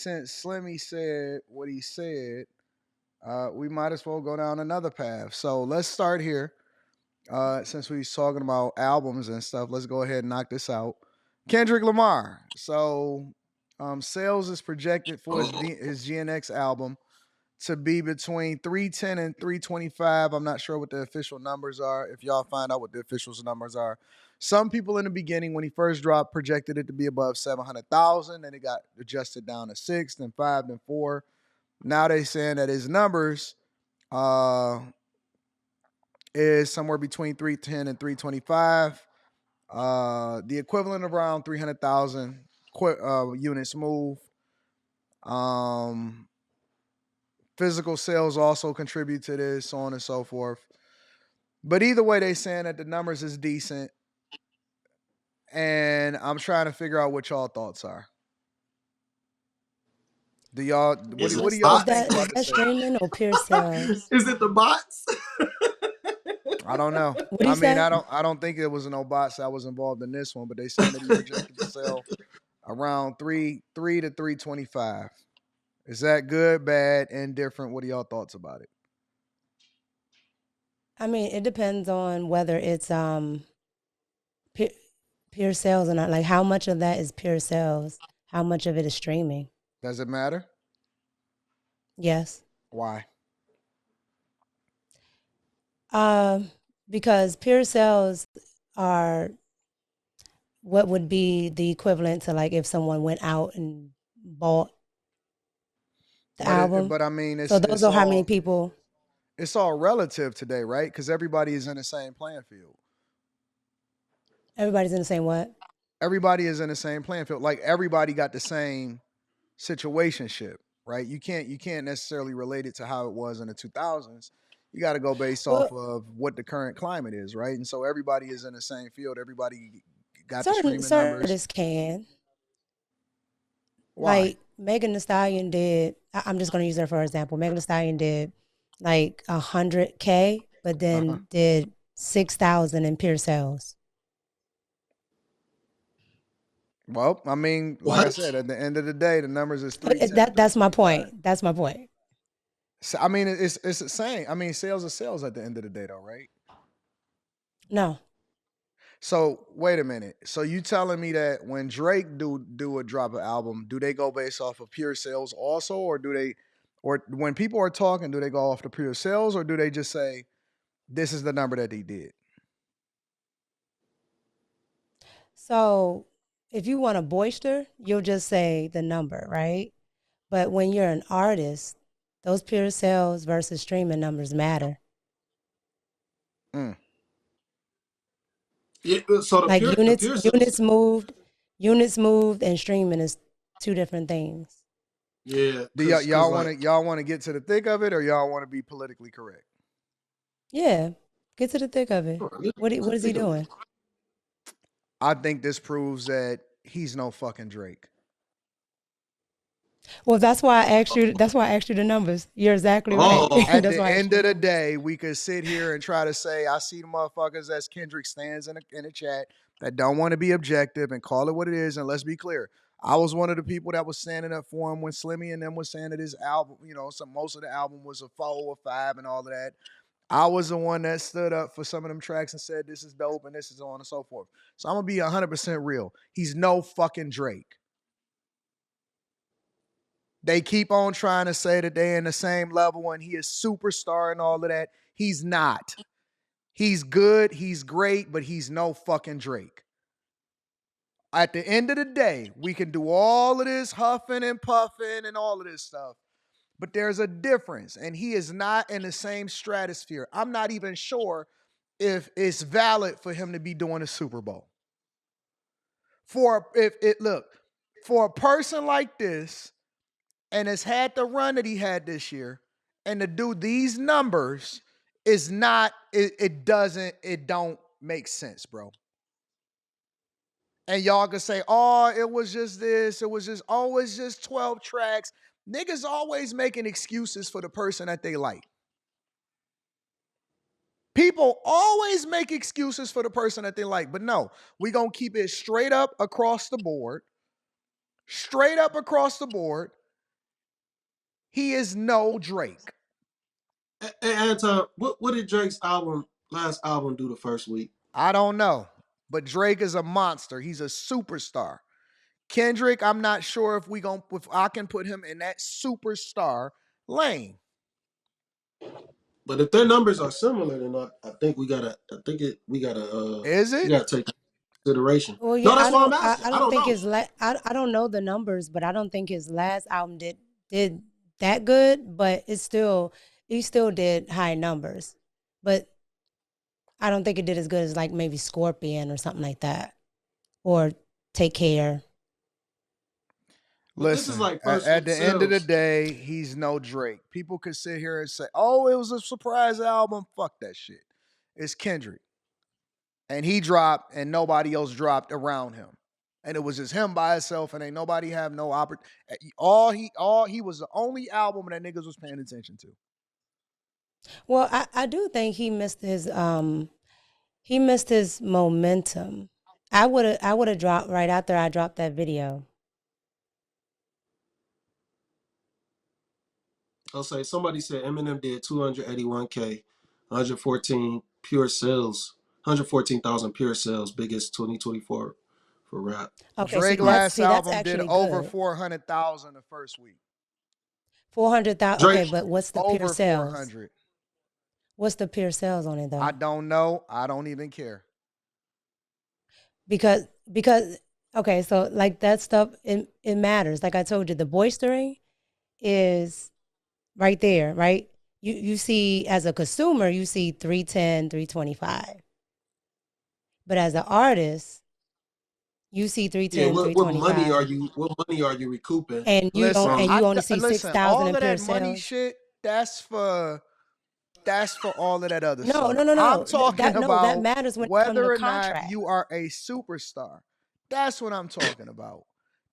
since Slimmy said what he said, we might as well go down another path. So let's start here. Since we was talking about albums and stuff, let's go ahead and knock this out. Kendrick Lamar. So sales is projected for his GNX album to be between 310 and 325. I'm not sure what the official numbers are. If y'all find out what the official numbers are, some people in the beginning when he first dropped projected it to be above 700,000, and it got adjusted down to 6, then 5, then 4. Now they saying that his numbers uh is somewhere between 310 and 325. The equivalent of around 300,000 units moved. Um, Physical sales also contribute to this, so on and so forth. But either way, they saying that the numbers is decent, and I'm trying to figure out what y'all thoughts are. Do y'all what Is do, it what do y'all Is think that bots? is about the that sale? streaming or pure sales? Is it the bots? I don't know. What do I you mean, say? I don't think there was no bots that was involved in this one, but they saying that he projected to sell around three to 325. Is that good, bad, indifferent? What are y'all thoughts about it? I mean, it depends on whether it's pure, pure sales or not. Like, how much of that is pure sales? How much of it is streaming? Does it matter? Yes. Why? Um, because pure sales are what would be the equivalent to like if someone went out and bought the album. But I mean, So those are how many people. it's all relative today, right? Because everybody is in the same playing field. Everybody's in the same what? Everybody is in the same playing field. Like everybody got the same situationship, right? You can't necessarily relate it to how it was in the 2000s. You got to go based off Well, of what the current climate is, right? And so everybody is in the same field. Everybody got the certain streaming certain numbers. artists can. Why? Like Megan Thee Stallion did. I'm just gonna use her for example. Megan Thee Stallion did like 100K, but Uh huh. then did 6,000 in pure sales. Well, I mean, like I What? said, at the end of the day, the numbers is But 310 and that's my 325. point. That's my point. So, I mean, it's the same. I mean, sales are sales at the end of the day, though, right? No. So wait a minute. So you telling me that when Drake do a drop an album, do they go based off of pure sales also, or do they, or when people are talking, do they go off the pure sales, or do they just say this is the number that he did? So if you want a boister, you'll just say the number, right? But when you're an artist, those pure sales versus streaming numbers matter. Mm. Yeah, so Like the units, pure units sales. moved, units moved, and streaming is two different things. Yeah, Do y'all want like to get to the thick of it, or y'all want to be politically correct? Yeah, get to the thick of it. What is he think of it. doing? I think this proves that he's no fucking Drake. Well, that's why I asked you. That's why I asked you the numbers. You're exactly right. Oh, At That's the why I asked end you of the the numbers. day, we could sit here and try to say, I see the motherfuckers as Kendrick stands in the chat that don't want to be objective and call it what it is. And let's be clear. I was one of the people that was standing up for him when Slimmy and them was saying that his album, most of the album was a 4 or 5 and all of that. I was the one that stood up for some of them tracks and said this is dope and this is on and so forth. So I'm gonna be 100% real. He's no fucking Drake. They keep on trying to say that they're in the same level and he is superstar and all of that. He's not. He's good, he's great, but he's no fucking Drake. At the end of the day, we can do all of this huffing and puffing and all of this stuff, but there's a difference, and he is not in the same stratosphere. I'm not even sure if it's valid for him to be doing a Super Bowl. For if it look, for a person like this, and has had the run that he had this year, and to do these numbers is not, it don't make sense, bro. And y'all can say, oh, it was just this, it was just, oh, it's just 12 tracks. Niggas always making excuses for the person that they like. People always make excuses for the person that they like. But no, we gonna keep it straight up across the board. Straight up across the board. He is no Drake. Hey, Anton, what did Drake's last album do the first week? I don't know, but Drake is a monster. He's a superstar. Kendrick, I'm not sure if I can put him in that superstar lane. But if their numbers are similar, then I think we gotta. Is we it? gotta take consideration. Well, No, yeah, that's why I'm asking. I I don't don't think know. I don't know the numbers, but I don't think his last album did that good. But he still did high numbers, but I don't think it did as good as like maybe Scorpion or something like that, or Take Care. But this is Listen, like first at week the end of the sales. day, he's no Drake. People could sit here and say, "Oh, it was a surprise album." Fuck that shit. It's Kendrick, and he dropped, and nobody else dropped around him, and it was just him by himself, and ain't nobody have no opportunity. All he was the only album that niggas was paying attention to. Well, I do think he missed his momentum. I would have dropped right after I dropped that video. I'll say somebody said Eminem did 281K, 114 pure sales, 114,000 pure sales, biggest 2024 for rap. Okay, Drake last that's album did actually over good. 400,000 the first week. 400,000. Drake, Okay, but what's the pure Over sales? 400. What's the pure sales on it I though? don't know. I don't even care. Because okay, so like that stuff it matters. Like I told you, the boistering is right there, right? You see as a consumer, you see 310, 325. But as an artist, you see yeah, 310, 325, what money are you recouping and Listen, from? you only see listen. 6,000 All in of pure that money sales. shit. That's for all of that other No, stuff. no, no, I'm no. talking That about matters when it comes to whether or not contract. you are a superstar. That's what I'm talking about.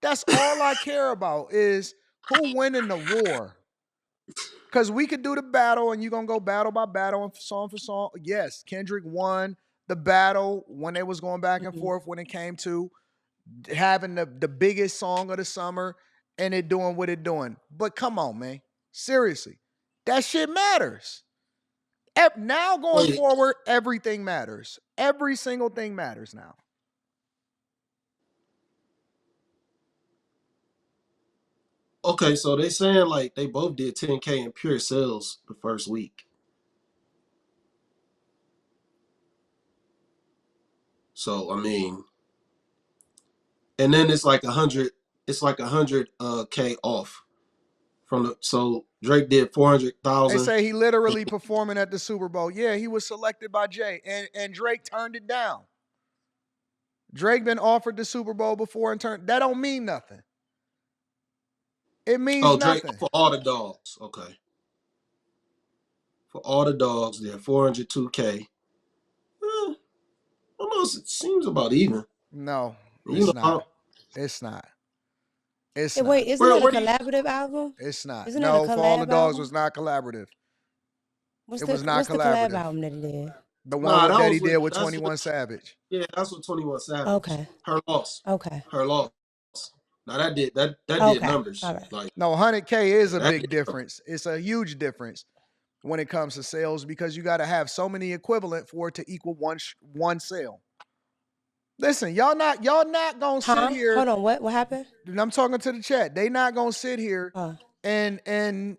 That's all I care about is who winning the war. Because we could do the battle and you're going to go battle by battle and song for song. Yes, Kendrick won the battle when they was going back and Mhm. forth when it came to having the biggest song of the summer and it doing what it doing. But come on, man. Seriously. That shit matters. Now going Wait, forward, everything matters. Every single thing matters now. okay, so they saying like they both did 10K in pure sales the first week. So I mean, and then it's like 100K off from the. So Drake did They 400,000. say he literally performing at the Super Bowl. Yeah, he was selected by Jay, and Drake turned it down. Drake been offered the Super Bowl before and turned. That don't mean nothing. It means Oh, Drake nothing. for all the dogs. Okay, for all the dogs, they're 402K. I don't know. It seems about even. No, You it's know, not. It's not. It's not. Wait, isn't that a where do you? collaborative album? It's not. Isn't that a No, For All the collab Dogs was album? not collaborative. It was not What's the collab collaborative. album that he did? The one Nah, with that that he was did with with that's with 21 Savage. yeah, that's with 21 Savage. Okay. Her loss, Okay. her loss. Now that did Okay. numbers. All right. Like No, 100K is yeah, a that big did numbers. difference. It's a huge difference when it comes to sales because you got to have so many equivalent for it to equal one sale. Listen, y'all not gonna sit Huh? here. Hold on. What happened? And I'm talking to the chat. They not gonna sit here Uh, and they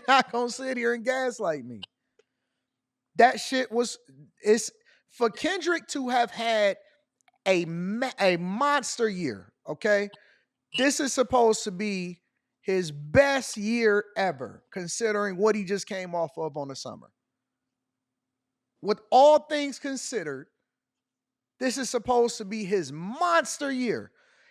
not gonna sit here and gaslight me. That shit was it's for Kendrick to have had a monster year. Okay, this is supposed to be his best year ever, considering what he just came off of on the summer. With all things considered, this is supposed to be his monster year.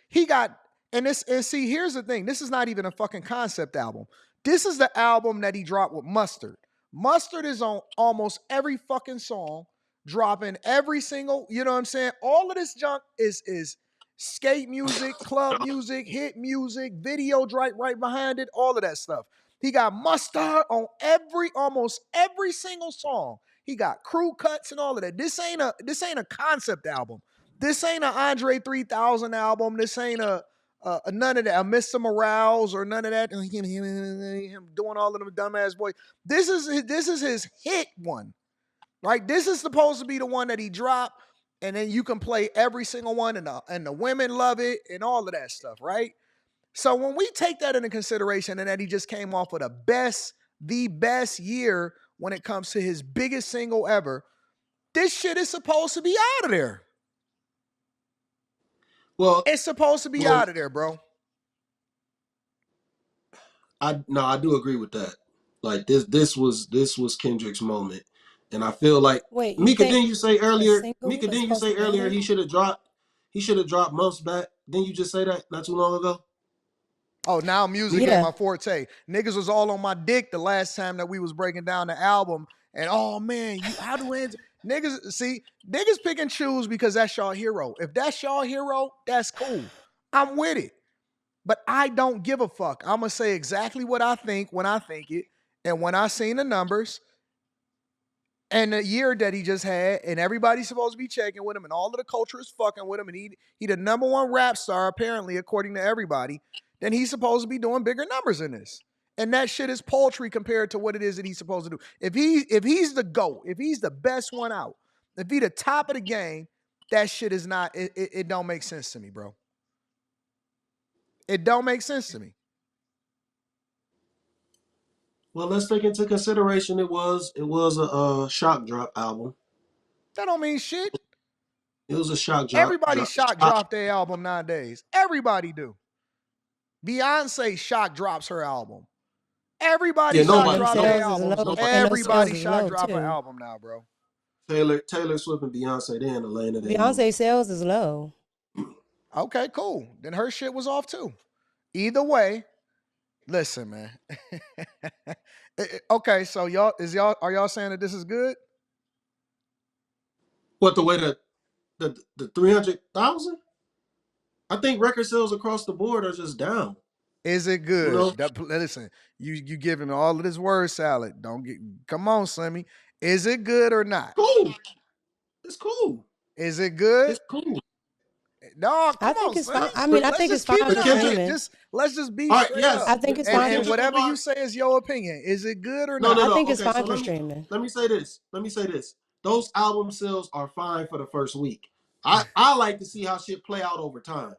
He got and see, here's the thing. This is not even a fucking concept album. This is the album that he dropped with Mustard. Mustard is on almost every fucking song, dropping every single, you know what I'm saying? All of this junk is skate music, club music, hit music, video right behind it, all of that stuff. He got Mustard on almost every single song. He got crew cuts and all of that. This ain't a concept album. This ain't an Andre 3000 album. This ain't a none of that. Mr. Morales or none of that. Him doing all of them dumbass boys. This is his hit one, right? This is supposed to be the one that he dropped, and then you can play every single one, and the women love it and all of that stuff, right? So when we take that into consideration, and that he just came off of the best year when it comes to his biggest single ever, this shit is supposed to be out of there. Well, it's supposed to be out of there, bro. I do agree with that. Like this was Kendrick's moment, and I feel like Wait, you Mika. think Didn't you say earlier? single Mika, is didn't you supposed to say be out of earlier there? he should have dropped months back? Didn't you just say that not too long ago? Oh, now music Yeah. ain't my forte. Niggas was all on my dick the last time that we was breaking down the album. And oh man, how do it? Niggas pick and choose because that's y'all hero. If that's y'all hero, that's cool. I'm with it. But I don't give a fuck. I'm gonna say exactly what I think when I think it. And when I seen the numbers and the year that he just had, and everybody's supposed to be checking with him, and all of the culture is fucking with him, and he the number one rap star, apparently, according to everybody, then he's supposed to be doing bigger numbers in this. And that shit is paltry compared to what it is that he's supposed to do. If he's the GOAT, if he's the best one out, if he the top of the game, that shit is not, it don't make sense to me, bro. It don't make sense to me. Well, let's take into consideration it was a shock drop album. That don't mean shit. It was a shock drop. Everybody shock drop their album nowadays. Everybody do. Beyonce shock drops her album. Everybody shock drop their albums. Everybody shock drop an album now, bro. Taylor Swift and Beyonce, they in the lane of their Beyonce sales is low. Okay, cool. Then her shit was off too. Either way, listen, man. Okay, so are y'all saying that this is good? What, the way that the 300,000? I think record sales across the board are just down. Is it good? You know? Listen, you giving all of this word salad. Come on, Slimmy. Is it good or not? Cool. It's cool. Is it good? It's cool. No, I think it's fine. I mean, I think it's fine for streaming. Let's just be right, straight yes. up. I think it's fine. And whatever you say is your opinion. Is it good or not? I think it's fine for streaming. Let me say this. Those album sales are fine for the first week. I like to see how shit play out over time.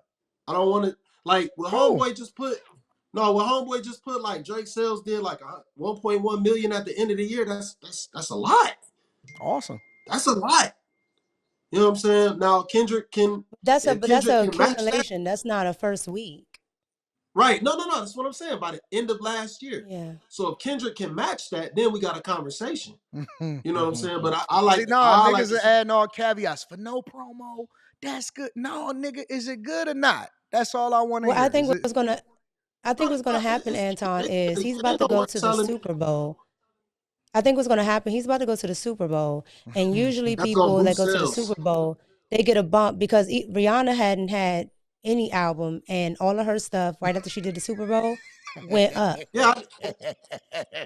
I don't want to, like, when Homeboy just put like Drake sales did like 1.1 million at the end of the year. That's a lot. Awesome. That's a lot. You know what I'm saying? Now Kendrick can. That's an accumulation. That's not a first week. Right. No. That's what I'm saying. By the end of last year. Yeah. So if Kendrick can match that, then we got a conversation. You know what I'm saying? But I like. Niggas are adding all caveats for no promo. That's good. No, nigga, is it good or not? That's all I want to hear. I think what's gonna happen, Anton, is he's about to go to the Super Bowl. I think what's going to happen, he's about to go to the Super Bowl. And usually people that go to the Super Bowl, they get a bump because Rihanna hadn't had any album, and all of her stuff right after she did the Super Bowl went up. Yeah.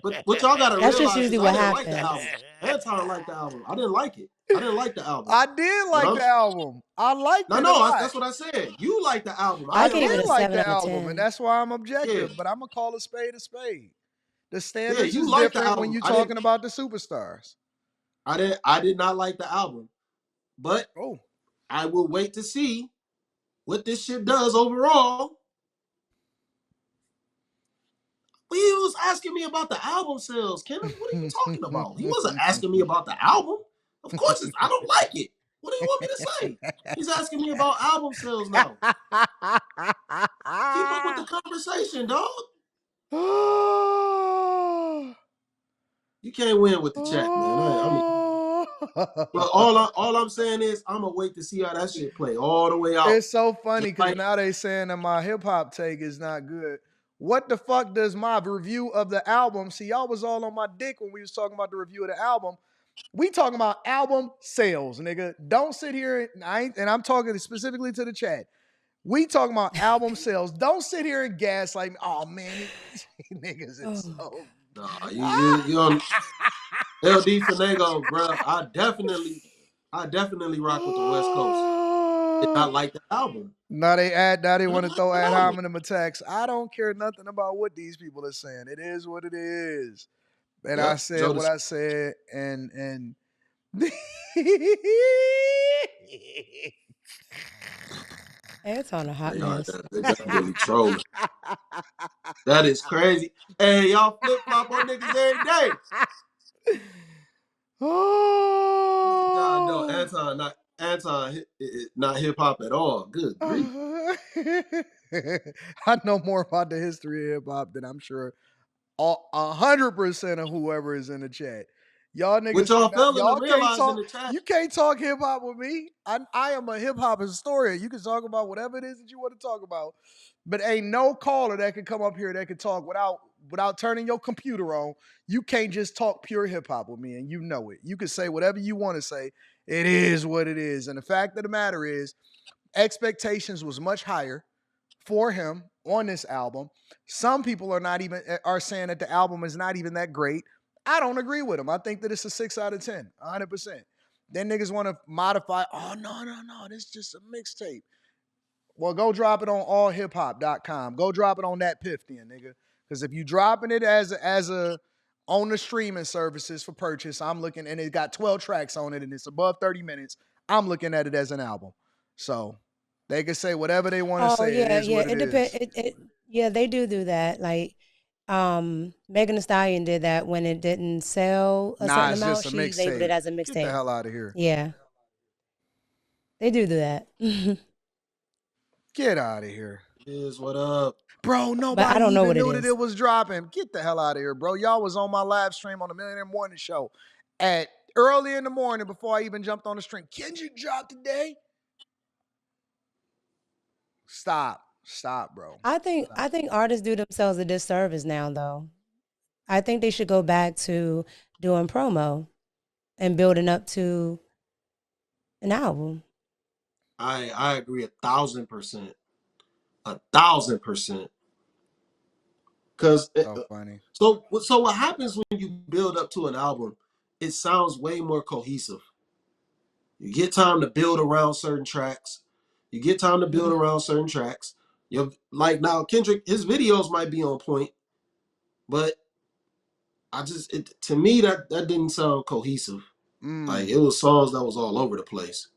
But what y'all got to realize, that's just usually what happens. Anton liked the album. I didn't like it. I didn't like the album. I did like the album. I liked it. No, that's what I said. You like the album. I gave it a 7 like out the of album, 10. and that's why I'm objective. Yeah. But I'm gonna call a spade a spade. The standards you is like different when you're talking about the superstars. I did not like the album, but I will wait to see what this shit does overall. He was asking me about the album sales, Kenneth. What are you talking about? He wasn't asking me about the album. Of course, I don't like it. What do you want me to say? He's asking me about album sales now. Keep up with the conversation, dog. You can't win with the chat, man. But all I'm saying is I'm gonna wait to see how that shit play all the way out. It's so funny because now they saying that my hip hop take is not good. What the fuck does my review of the album? See, y'all was all on my dick when we was talking about the review of the album. We talking about album sales, nigga. Don't sit here and I'm talking specifically to the chat. We talking about album sales. Don't sit here and gas like, oh man, niggas is so. Nah, you on LD Finego, bro. I definitely rock with the West Coast. did not like the album. Now they Didn't want to like throw the ad album. hominem attacks. I don't care nothing about what these people are saying. It is what it is. And I Yep, said Joe. what I said, and Anton a hot They are mess. they definitely trolling. That is crazy. Hey, y'all flip flop on niggas every day. God, no, Oh. Anton not hip hop at all. Good grief. I know more about the history of hip hop than I'm sure 100% of whoever is in the chat. Y'all Which niggas y'all cannot. failing to Y'all can't realize in talk. the chat. You can't talk hip hop with me. I am a hip hop historian. You can talk about whatever it is that you want to talk about, but ain't no caller that can come up here that can talk without turning your computer on. You can't just talk pure hip hop with me, and you know it. You can say whatever you want to say. It is what it is, and the fact of the matter is, expectations was much higher for him on this album. Some people are saying that the album is not even that great. I don't agree with him. I think that it's a 6 out of 10, 100%. Then niggas want to modify. Oh no, this is just a mixtape. Well, go drop it on allhiphop.com. Go drop it on that piff then, nigga. Because if you dropping it as a on the streaming services for purchase, I'm looking and it got 12 tracks on it and it's above 30 minutes. I'm looking at it as an album. So they can say whatever they want to Oh say. It yeah, is yeah. what it It depends. is. Yeah, they do that. Like, Megan Thee Stallion did that when it didn't sell a Nah, certain it's amount. just a She labeled it mixtape. as a Get the mixtape. hell out of here. Yeah, they do that. Get out of here. Is what up? Bro, But I nobody don't know even what it knew that is. it was dropping. Get the hell out of here, bro. Y'all was on my live stream on the Millionaire Morning Show at early in the morning before I even jumped on the stream. Kendrick dropped today? Stop, bro. I think artists do themselves a disservice now, though. I think they should go back to doing promo and building up to an album. I agree 1,000%. 1,000%. Because So funny. so what happens when you build up to an album? It sounds way more cohesive. You get time to build around certain tracks. You get time to build around certain tracks. You like now Kendrick, his videos might be on point, but to me that didn't sound cohesive. Like Mm. it was songs that was all over the place.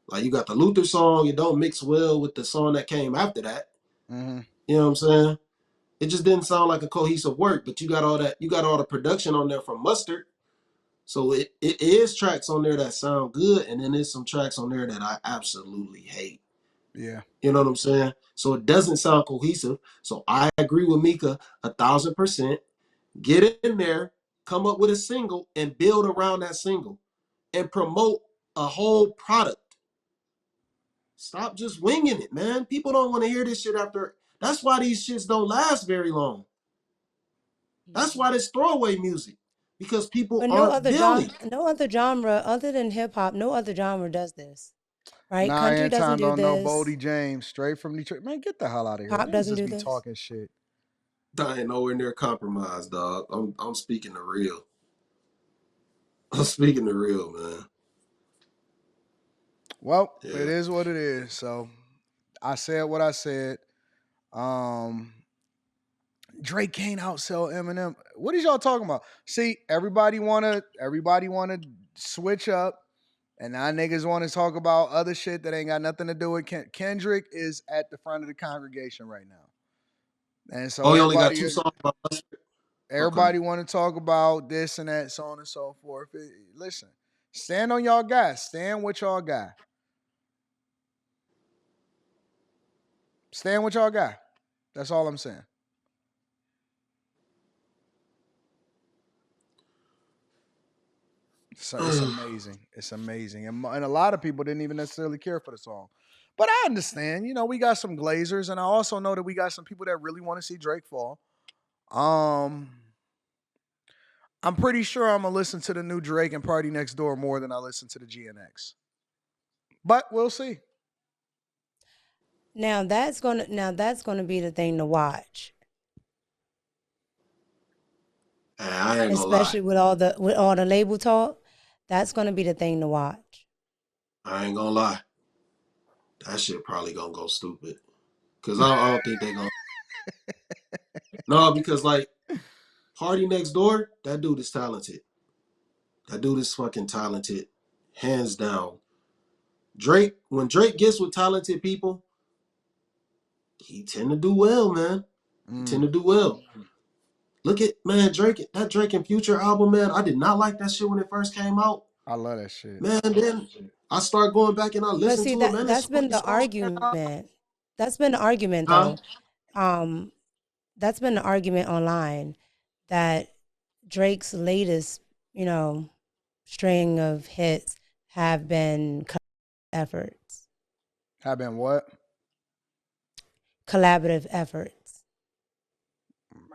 Like you got the Luther song, it don't mix well with the song that came after that. Mm-hmm. You know what I'm saying? It just didn't sound like a cohesive work, but you got all the production on there from Mustard. So it is tracks on there that sound good, and then there's some tracks on there that I absolutely hate. Yeah. You know what I'm saying? So it doesn't sound cohesive. So I agree with Mika 1,000%. Get in there, come up with a single, and build around that single, and promote a whole product. Stop just winging it, man. People don't want to hear this shit after. That's why these shits don't last very long. That's why there's throwaway music, because people But aren't building. no other genre other than hip hop, no other genre does this. Right? Nah, Country doesn't Anton do don't know Bodie this. James, straight from Detroit. Man, get the hell out of here. Pop Niggas doesn't just do be this. talking shit. I ain't nowhere near compromised, dog. I'm speaking the real. I'm speaking the real, man. Well, it Yeah. is what it is. So I said what I said. Um, Drake can't outsell Eminem. What is y'all talking about? See, everybody wanna switch up, and now niggas want to talk about other shit that ain't got nothing to do with Kendrick is at the front of the congregation right now, and so Oh, he only got everybody two songs about Mustard? Okay. everybody want to talk about this and that, so on and so forth. Listen, stand on y'all guy. Stand with y'all guy. Stand with y'all guy. That's all I'm saying. So it's amazing. It's amazing. And a lot of people didn't even necessarily care for the song. But I understand, we got some glazers, and I also know that we got some people that really want to see Drake fall. Um, I'm pretty sure I'm gonna listen to the new Drake and Party Next Door more than I listen to the GNX. But we'll see. Now that's gonna be the thing to watch. I ain't gonna lie. Especially with all the label talk. That's gonna be the thing to watch. I ain't gonna lie. That shit probably gonna go stupid. Cause I don't think they gonna. No, because like Party Next Door, that dude is talented. That dude is fucking talented, hands down. Drake, when Drake gets with talented people, he tend to do well, man. He tend to do well. Look at man, that Drake and Future album, man. I did not like that shit when it first came out. I love that shit. Man, then I start going back and I But listen see to it, man. It's that's been funny the songs, man. argument. That's been the argument Huh? though. That's been the argument online that Drake's latest, string of hits have been efforts. Have been what? Collaborative efforts.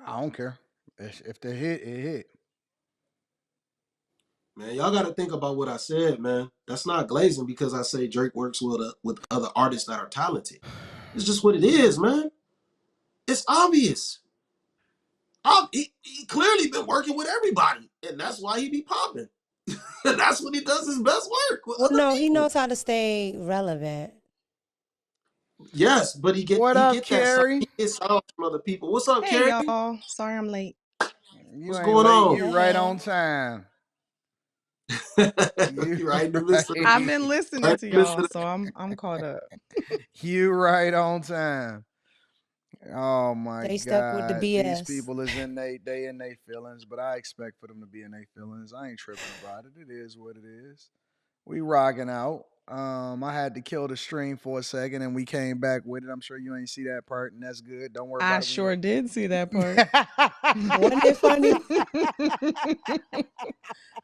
I don't care. If they hit, it hit. Man, y'all got to think about what I said, man. That's not glazing because I say Drake works with other artists that are talented. It's just what it is, man. It's obvious. He clearly been working with everybody, and that's why he be popping. And that's when he does his best work with other No, people. he knows how to stay relevant. Yes, but he get that Carrie? he gets sound from other people. What's up, Hey, Carrie? y'all. Sorry I'm late. You What's ain't going late. on? You right on time. You right in the midst of I've been listening to y'all, so I'm caught up. You right on time. Oh my They God. stuck with the BS. These people is in they in their feelings, but I expect for them to be in their feelings. I ain't tripping about it. It is what it is. We rocking out. I had to kill the stream for a second and we came back with it. I'm sure you ain't see that part, and that's good. Don't worry about it. I sure did see that part. Wasn't it funny?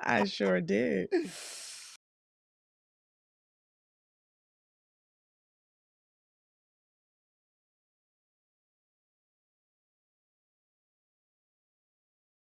I sure did.